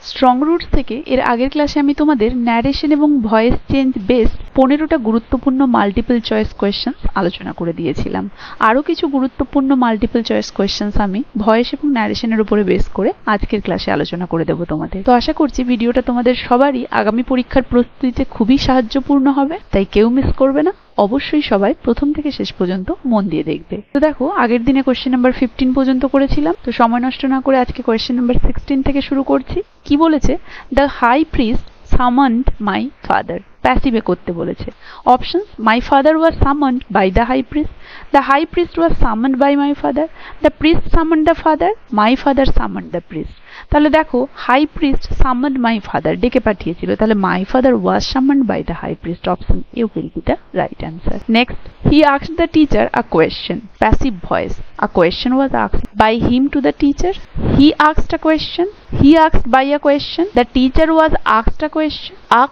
Strong roots থেকে এর আগের ক্লাসে আমি তোমাদের ন্যারেশন এবং ভয়েস চেঞ্জ বেসড 15টা গুরুত্বপূর্ণ মাল্টিপল চয়েস কোয়েশ্চেন্স আলোচনা করে দিয়েছিলাম। আরও কিছু গুরুত্বপূর্ণ মাল্টিপল চয়েস কোয়েশ্চেন্স আমি ভয়েস এবং ন্যারেশনের উপরে বেস করে আজকের ক্লাসে আলোচনা করে দেবো তোমাদের। তো আশা করছি ভিডিওটা তোমাদের সবারই আগামী পরীক্ষার প্রস্তুতিতে খুবই সাহায্যপূর্ণ হবে, তাই কেউ মিস করবে না। অবশ্যই সবাই প্রথম থেকে শেষ পর্যন্ত মন দিয়ে দেখবে। তো দেখো, আগের দিনে কোয়েশ্চেন নাম্বার 15 পর্যন্ত করেছিলাম, তো সময় নষ্ট না করে আজকে কোয়েশ্চেন নাম্বার 16 থেকে শুরু করছি। কি বলেছে? The high priest summoned my father. প্যাসিভে করতে বলেছে। Options: my father was summoned by the high priest, the high priest was summoned by my father, the priest summoned the father, my father summoned the priest. তাহলে দেখো, high priest summoned my father, ডেকে পাঠিয়েছিল, তাহলে my father was summoned by the high priest. Option A will be the right answer. Next, he asked the teacher a question. Passive voice. A question was asked by him to the teacher. He asked a question, he asked by a question, the teacher was asked a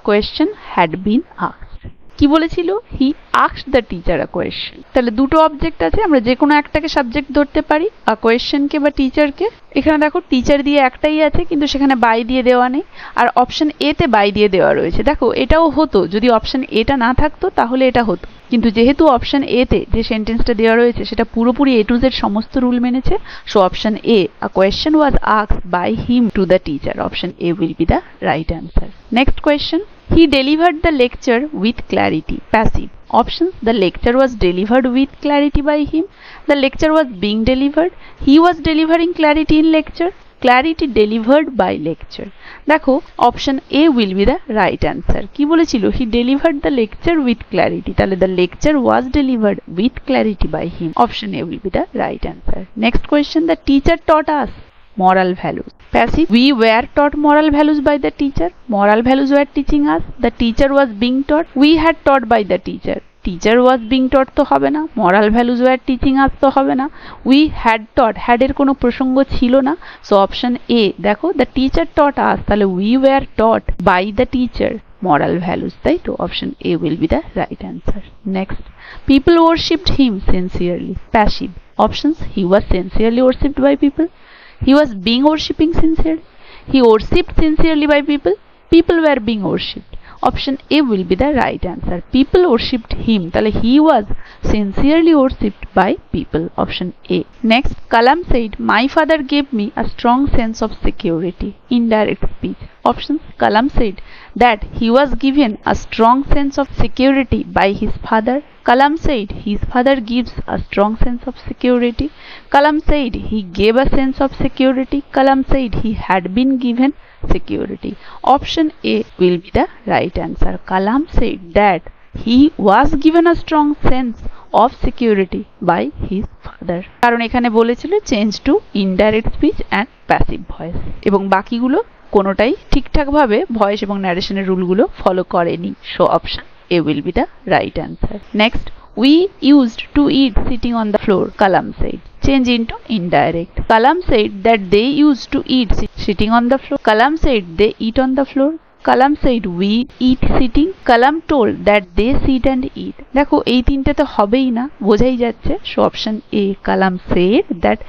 question had been asked. কি বলেছিল? হি asked the teacher a question. তাহলে দুটো object আছে, আমরা যে কোনো একটাকে subject ধরতে পারি, আ কোয়েশ্চেনকে বা টিচারকে। এখানে দেখো, টিচার দিয়ে একটাই আছে, কিন্তু সেখানে বাই দিয়ে দেওয়া নেই, আর অপশন এ তে বাই দিয়ে দেওয়া রয়েছে। দেখো, এটাও হতো যদি অপশন এটা না থাকতো, তাহলে এটা হতো, কিন্তু যেহেতু অপশন এ তে যে সেন্টেন্সটা দেওয়া রয়েছে সেটা পুরোপুরি এ টু জেড সমস্ত রুল মেনেছে, so option A, a question was asked by him to the teacher. Option A will be the right answer. Next question, he delivered the lecture with clarity. Passive. Options: the lecture was delivered with clarity by him, the lecture was being delivered, he was delivering clarity in lecture, clarity delivered by lecture. দেখো, option A will be the right answer. কি বলেছিল? He delivered the lecture with clarity, তাহলে the lecture was delivered with clarity by him. Option A will be the right answer. Next question, the teacher taught us moral values. Passive. We were taught moral values by the teacher. Moral values were teaching us. The teacher was being taught. We had taught by the teacher. Teacher was being taught তো হবে না, moral values were teaching us তো হবে না, we had taught, had এর কোনো প্রসঙ্গ ছিল না, সো অপশন এ। দেখো, the teacher taught us, তাহলে we were taught by the teacher moral values, তাই তো? Option A will be the right answer. Next, people worshipped him sincerely. Passive. Options: he was sincerely worshipped by people, he was being worshipping sincerely, he worshipped sincerely by people, people were being worshipped. Option A will be the right answer. People worshipped him, তাহলে he was sincerely worshipped by people. Option A. Next, Kalam said, my father gave me a strong sense of security. Indirect speech. Options: Kalam said that he was given a strong sense of security by his father. Kalam said his father gives a strong sense of security. Kalam said he gave a sense of security. Kalam said he had been given security. Option A will be the right answer. Kalam said that he was given a strong sense of security by his father. কারণ এখানে বলেছিল change to indirect speech and passive voice, এবং বাকিগুলো কোনোটাই ঠিকঠাকভাবে voice এবং ন্যারেশনের রুলগুলো follow করেনি, so option A will be the right answer. Next, we used to eat sitting on the floor. Kalam said. Change into indirect. Kalam said that they used to eat sitting on the floor. Kalam said they eat on the floor. Kalam said we eat sitting. Kalam told that they sit and eat. দেখো, এই তিনটে তো হবেই না, বোঝাই যাচ্ছে, so option A, Kalam said that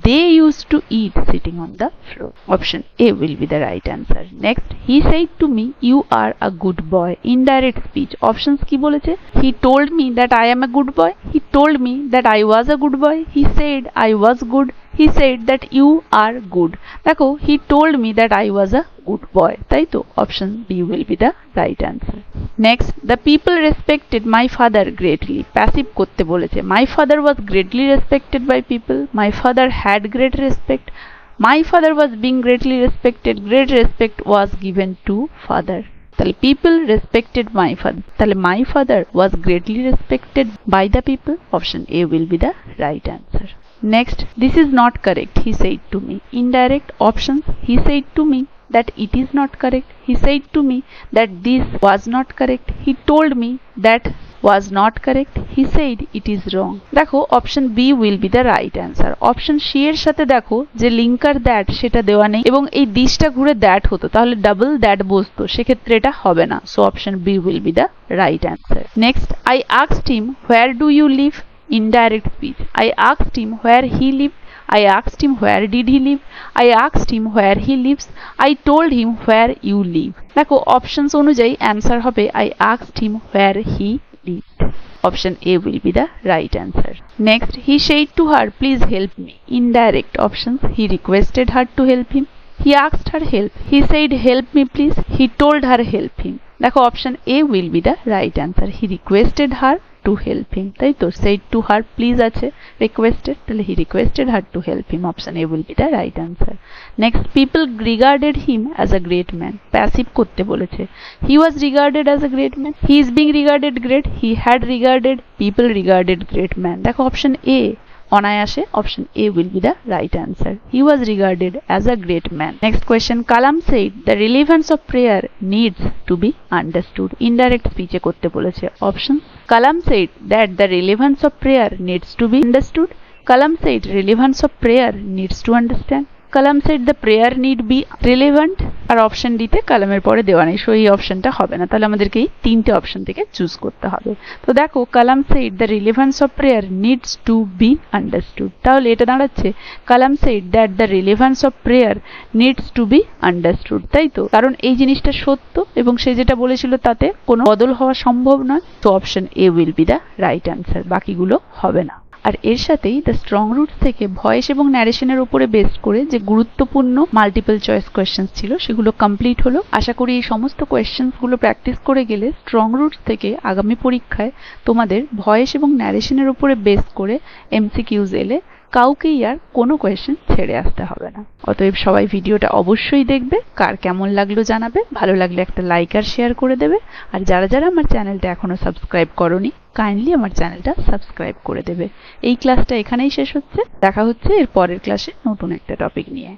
they used to eat sitting on the floor. Option A will be the right answer. Next, he said to me, you are a good boy. Indirect speech. Options কি বলেছে? He told me that I am a good boy. He told me that I was a good boy. He said I was good. He said that you are good. দেখো, he told me that I was a good boy, তাই তো? Option B will be the right answer. Next, the people respected my father greatly. Passive করতে বলেছে। My father was greatly respected by people. My father had great respect. My father was being greatly respected. Great respect was given to father. তাহলে people respected my father, তাহলে my father was greatly respected by the people. Option A will be the right answer. Next, this is not correct, he said to me. Indirect. Options: he said to me that it is not correct, he said to me that this was not correct, he told me that was not correct, he said it is wrong. দেখো, option B will be the right answer. Option C এর সাথে দেখো যে linker that সেটা দেওয়া নেই, এবং এই দিসটা ঘুরে দ্যাট হতো, তাহলে ডাবল দ্যাট বসতো, সেক্ষেত্রে এটা হবে না, so option B will be the right answer. Next, I asked him where do you live. Indirect speech. I asked him where he lived. I asked him where did he live, I asked him where he lives, I told him where you live। দেখো options অনুযায়ী answer হবে I asked him where he lived। Option A will be the right answer. Next, he said to her, please help me। Indirect options, he requested her to help him, he asked her help, he said help me please, he told her help him। দেখো option A will be the right answer. He requested her to help him, তাই তো said to her please আছে, requested, তাহলে he requested her to help him। Option A will be the right answer. Next, people regarded him as a great man। Passive করতে বলেছে, he was regarded as a great man, he is being regarded great, he had regarded, people regarded great man। দেখো option A অনায়াসে option A will be the right answer. He was regarded as a great man. Next question, Kalam said the relevance of prayer needs to be understood। Indirect speech এ করতে বলেছে। Option, Kalam said that the relevance of prayer needs to be understood, Kalam said relevance of prayer needs to understand, Kalam said the prayer need be relevant, আর option ডিতে কালামের পরে দেওয়া নেই, so এই অপশনটা হবে না, তাহলে আমাদেরকে এই তিনটে অপশন থেকে চুজ করতে হবে। তো দেখো কালাম said the relevance of prayer needs to be understood, তাহলে এটা দাঁড়াচ্ছে কালাম said that the relevance of prayer needs to be understood, তাই তো, কারণ এই জিনিসটা সত্য এবং সে যেটা বলেছিল তাতে কোনো বদল হওয়া সম্ভব নয়, তো option A will be the right answer, বাকিগুলো হবে না। আর এর সাথেই দ্য স্ট্রং রুটস থেকে ভয়েস এবং ন্যারেশনের উপরে বেস করে যে গুরুত্বপূর্ণ মাল্টিপল চয়েস কোয়েশ্চেন্স ছিল সেগুলো কমপ্লিট হলো। আশা করি এই সমস্ত কোয়েশ্চেন্সগুলো প্র্যাকটিস করে গেলে স্ট্রং রুটস থেকে আগামী পরীক্ষায় তোমাদের ভয়েস এবং ন্যারেশনের উপরে বেস করে এমসিকিউজ এলে কাউকেই আর কোনো কোয়েশ্চেন ছেড়ে আসতে হবে না। অতএব সবাই ভিডিওটা অবশ্যই দেখবে, কার কেমন লাগলো জানাবে, ভালো লাগলে একটা লাইক আর শেয়ার করে দেবে, আর যারা যারা আমার চ্যানেলটা এখনো সাবস্ক্রাইব করোনি কাইন্ডলি আমার চ্যানেলটা সাবস্ক্রাইব করে দেবে। এই ক্লাসটা এখানেই শেষ হচ্ছে, দেখা হচ্ছে এর পরের ক্লাসে নতুন একটা টপিক নিয়ে।